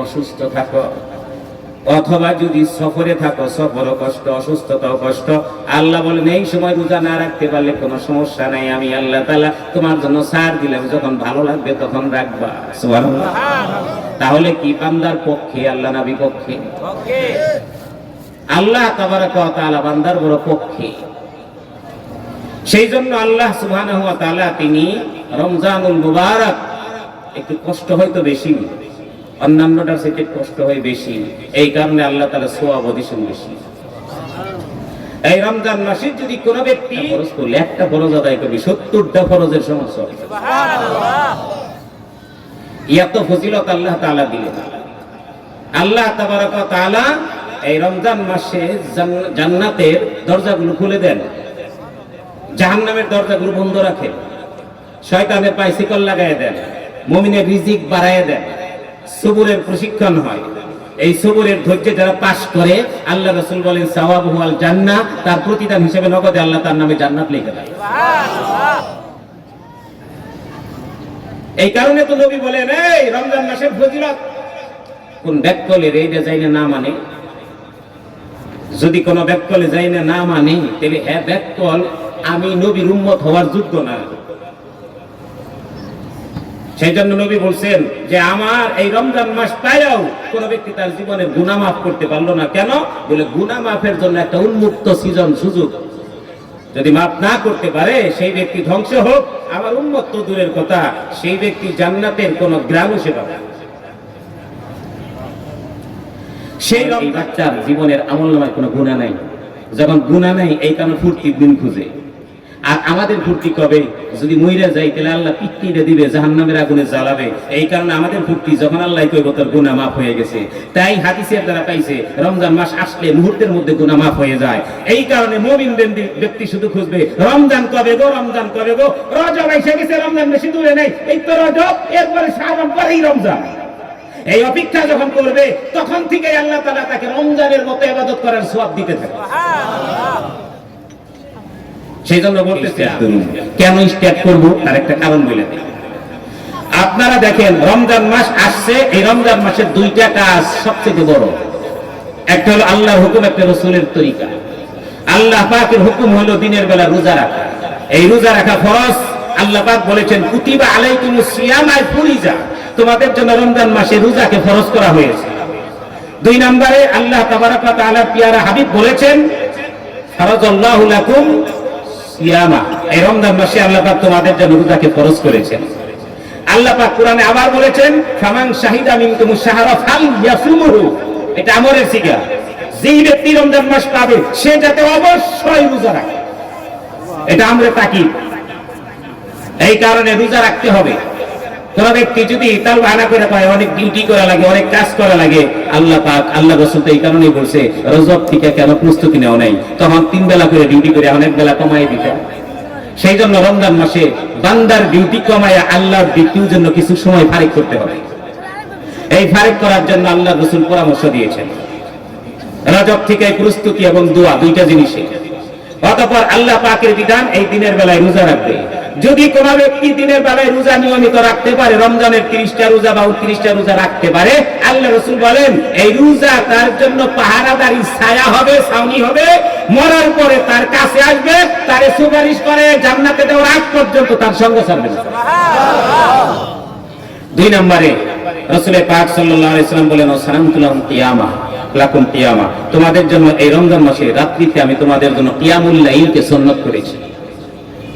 অসুস্থ থাকো, অথবা যদি সফরে থাকো, সফরও কষ্ট, অসুস্থতাও কষ্ট, আল্লাহ বলেন এই সময় রোজা না রাখতে পারলে কোনো সমস্যা নাই, আমি আল্লাহ তাআলা তোমার জন্য ছাড় দিলাম, যখন ভালো লাগবে তখন রাখবা। সুবহানাল্লাহ। তাহলে কি বান্দার পক্ষে আল্লাহ না বিপক্ষে? আল্লাহ তাবারাক ওয়া তাআলা বান্দার বড় পক্ষে। সেই জন্য আল্লাহ সুবহানাহু ওয়া তাআলা তিনি রমজানুল মুবারক, একটু কষ্ট হয়তো বেশি, অন্যান্যটার থেকে কষ্ট হয় বেশি, এই কারণে আল্লাহ তাআলা সওয়াব দিয়েছেন বেশি। এই রমজান মাসে যদি কোন ব্যক্তি ফরজ করলে একটা ফরজ আদায় করবে, 70টা ফরজের সমস্যা। সুবহানাল্লাহ। এত ফজিলত আল্লাহ তাআলা দিলেন। আল্লাহ তাবারাক ওয়া তাআলা এই রমজান মাসে জান্নাতের দরজাগুলো খুলে দেন, জাহান্নামের দরজাগুলো বন্ধ রাখেন, শয়তানের পায়ে শিকল লাগায় দেন, মুমিনের রিজিক বাড়ায় দেন, সবুরের প্রশিক্ষণ হয়। এই সবুরের ধৈর্য যারা পাশ করে, আল্লাহ রাসূল বলেন সাওয়াবুহু আল জান্নাহ, তার প্রতিদান হিসেবে নগদে আল্লাহ তার নামে জান্নাত লিখে দেয়। সুবহানাল্লাহ। এই কারণে তো নবী বলেন এই রমজান মাসের ফজিলত কোন ব্যাককলের এইটা যাইনা না মানে, যদি কোন ব্যাককলে যাইনা না মানে, তাহলে হ্যাঁ ব্যাককল আমি নবীর উম্মত হওয়ার যোগ্য না। সেই জন্য নবী বলছেন যে আমার এই রমজান মাস পাইয়াও কোন ব্যক্তি তার জীবনের গুনাহ মাফ করতে পারলো না। কেন? বলে গুনাহ মাফের জন্য একটা উন্মুক্ত সৃজন সুযোগ, যদি মাফ না করতে পারে সেই ব্যক্তি ধ্বংস হোক, আমার উম্মত তো দূরের কথা, সেই ব্যক্তি জান্নাতের কোন গ্রামও সে পাবে। সেই বাচ্চার জীবনের আমলনামায় কোনো গুনাহ নাই, যখন গুনাহ নাই এই কারণে ফুর্তির দিন খুঁজে। আর আমাদের ফুর্তি কবে? যদি মইরা যাই তাহলে আল্লাহ পিটিয়ে দিবে, জাহান্নামের আগুনে জ্বালাবে। এই কারণে আমাদের ফুর্তি যখন আল্লাহ কইব তোর গুনাহ মাফ হয়ে গেছে। তাই হাদিসের দ্বারা পাইছে রমজান মাস আসলে মুহূর্তের মধ্যে গুনাহ মাফ হয়ে যায়। এই কারণে মুমিন ব্যক্তি শুধু খুঁজবে রমজান কবে গো, রমজান কবে গো। রজব এসে গেছে, রমজান বেশি দূরে নেই, এই তো রজব, এরপরে শাবান, পরেই রমজান। এই অপেক্ষা যখন করবে তখন থেকে আল্লাহ তাআলা তাকে রমজানের মতো ইবাদত করার সওয়াব দিতে থাকে। সেই জন্য বলতেছি কেন স্টার্ট করবো তার একটা কারণ বলে দিই। আপনারা দেখেন রমজান মাস আসছে, এই রমজান মাসের দুইটা কাজ সবচেয়ে বড়। একটা হলো আল্লাহর হুকুম, একটা রাসূলের তরিকা। আল্লাহ পাকের হুকুম হলো দিনের বেলা রোজা রাখা। এই রোজা রাখা ফরজ। আল্লাহ পাক বলেছেন কুতিবা আলাইকুমুস সিয়াম, ফুরিজা, তোমাদের জন্য রমজান মাসে রোজাকে ফরজ করা হয়েছে। দুই নম্বরে আল্লাহ তাবারাক ওয়া তাআলার পিয়ারা হাবিব বলেছেন ফারাজাল্লাহু লাকুম সিয়ামা, এই রমজান মাসে আল্লাহ পাক তোমাদের জন্য রোজাকে ফরজ করেছেন। আল্লাহ পাক কোরআনে আবার বলেছেন ফামান শাহিদা মিনকুমুশ শাহরা ফালইয়াসুমহু, এটা আমরের সিগা, যেই ব্যক্তি রমজান মাস পাবে সে যাতে অবশ্যই রোজা রাখে, এটা আমরে তাকিদ। এই কারণে রোজা রাখতে হবে। কোন ব্যক্তি যদি তার বাহানা করে পায় অনেক ডিউটি করা লাগে, অনেক কাজ করা লাগে, আল্লাহ পাক আল্লাহ রাসূল তো এই কারণেই বলছে রজব থেকে কেন প্রস্তুতি নেওয়া নাই, তখন 3 বেলা করে ডিউটি করে অনেক বেলা কমাই দিতে। সেই জন্য রমজান মাসে বান্দার ডিউটি কমায় আল্লাহর ডিউটির জন্য কিছু সময় ফারিক করতে হবে। এই ফারিক করার জন্য আল্লাহ রাসূল পরামর্শ দিয়েছেন রজব থেকে প্রস্তুতি এবং দোয়া দুইটা জিনিসে। অতঃপর আল্লাহ পাকের বিধান এই দিনের বেলায় রোজা রাখবে। যদি কোন ব্যক্তি দিনের বেলায় রোজা নিয়মিত রাখতে পারে, রমজানের 30টা রোজা বা 29টা রোজা রাখতে পারে, আল্লাহ রাসূল বলেন এই রোজা তার জন্য পাহারাদারি ছায়া হবে, ছাউনি হবে। মরার পরে তার কাছে আসবে, তারে সুপারিশ করে জান্নাতে দেওয়ার আগ পর্যন্ত তার সঙ্গ ছাড়বে না। সুবহানাল্লাহ। দুই নম্বরে রাসূল পাক সাল্লাল্লাহু আলাইহি ওয়াসাল্লাম বলেন সালামতুল্লাহ কিয়ামা লাকুম কিয়ামা, তোমাদের জন্য এই রমজান মাসে রাত্রিতে আমি তোমাদের জন্য কিয়ামুল লাইলকে সুন্নাত করেছি।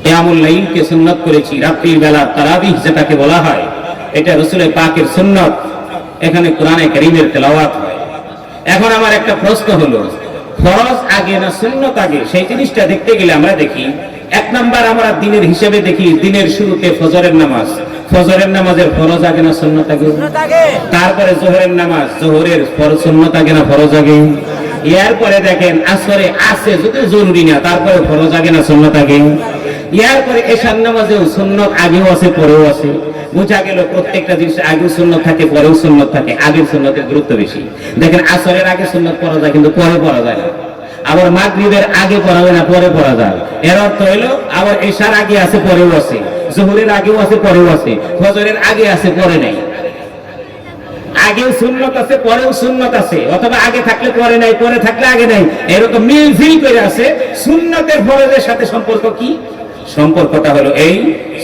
কিয়ামুল লাইলকে সুন্নাত করেছি, রাত্রির বেলা তারাবিহ যেটাকে বলা হয়, এটা রাসূল পাকের সুন্নাত। এখানে কোরআনে কারীমের তেলাওয়াত হয়। এখন আমার একটা প্রশ্ন হলো, ফরজ আগে না সুন্নাত আগে? সেই জিনিসটা দেখতে গেলে আমরা দেখি, এক নাম্বার আমরা দিনের হিসেবে দেখি দিনের শুরুতে ফজরের নামাজ, ফজরের নামাজের ফরজ আগে না সুন্নাত আগে? তারপরে যোহরের নামাজ, যোহরের ফরজ সুন্নাত আগে না ফরজ আগে? এরপরে দেখেন আসরে আছে যদি জরুরি না, তারপরে ফরজ আগে না সুন্নাত আগে? এরপরে এশার নামাজেও সুন্নাত আগেও আছে পরেও আছে। বোঝা গেল প্রত্যেকটা জিনিস আগেও সুন্নাত থাকে পরেও সুন্নাত থাকে, আগের সুন্নাতের গুরুত্ব বেশি। দেখেন আসরের আগে সুন্নাত পড়া যায় কিন্তু পরে পড়া যায় না, আবার মাগরিবের আগে পড়া যায় না পরে পড়া যায়। এর অর্থ হলো আবার এশার আগে আছে পরেও আছে, যোহরের আগেও আছে পরেও আছে, ফজরের আগে আছে পরে নাই। আগেও সুন্নত আছে, পরেও সুন্নত আছে, অথবা আগে থাকলে পরে নাই, পরে থাকলে আগে নাই, এরকম মিলঝিল করে আছে। সুন্নতের ফরজের সাথে সম্পর্ক কি? সম্পর্কটা হলো এই,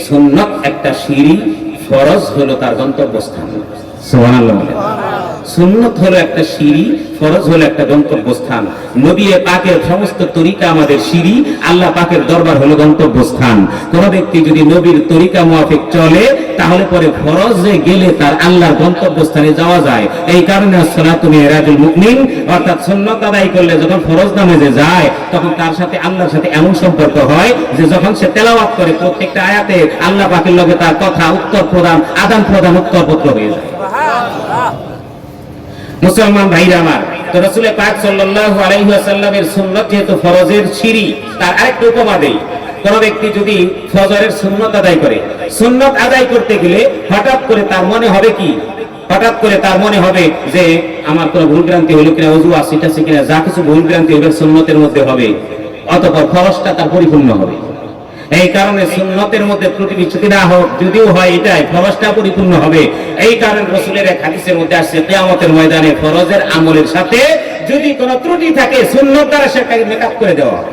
সুন্নত একটা সিঁড়ি, ফরজ হলো তার গন্তব্যস্থান। সুবহানাল্লাহ। সুন্নত হলো একটা সিঁড়ি, ফরজ হলো একটা গন্তব্যস্থান। নবী পাকের সমস্ত তরিকা আমাদের সিঁড়ি, আল্লাহ পাকের দরবার হলো গন্তব্যস্থান। কোন ব্যক্তি যদি নবীর তরিকা মুআফিক চলে, তাহলে পরে ফরজে গেলে তার আল্লাহর গন্তব্যস্থানে যাওয়া যায়। এই কারণে সালাতু মিরাজুল মুমিন, অর্থাৎ সুন্নত আদায় করলে যখন ফরজ নামাজে যায়, তখন তার সাথে আল্লাহর সাথে এমন সম্পর্ক হয় যে যখন সে তেলাওয়াত করে প্রত্যেকটা আয়াতে আল্লাহ পাকের লগে তার কথা উত্তর প্রদান, আদান প্রদান, উত্তরপত্র হয়ে যায়। মুসলমান ভাইরা আমার, তো রাসূল পাক সাল্লাল্লাহু আলাইহি ওয়াসাল্লামের সুন্নাত যেহেতু ফরজের সিঁড়ি, তার আরেকটা উপমা দেই। কোন ব্যক্তি যদি ফজরের সুন্নাত আদায় করে, সুন্নাত আদায় করতে গেলে হঠাৎ করে তার মনে হবে কি, হঠাৎ করে তার মনে হবে যে আমার কোনো ভুল ভ্রান্তি হলো কিনা, ওযু আছে কিনা, যা কিছু ভুল ভ্রান্তি হবে সুন্নতের মধ্যে হবে, অতঃপর ফরজটা তার পরিপূর্ণ হবে। এই কারণে সুন্নতের মধ্যে ত্রুটি বিচ্যুতি না হোক, যদিও হয় এটাই, ফরজটা পরিপূর্ণ হবে। এই কারণে রাসূলের এক হাদিসের মধ্যে আসছে, কিয়ামতের ময়দানে ফরজের আমলের সাথে যদি কোনো ত্রুটি থাকে, সুন্নত দ্বারা সেটাকে মেকআপ করে দেওয়া হবে।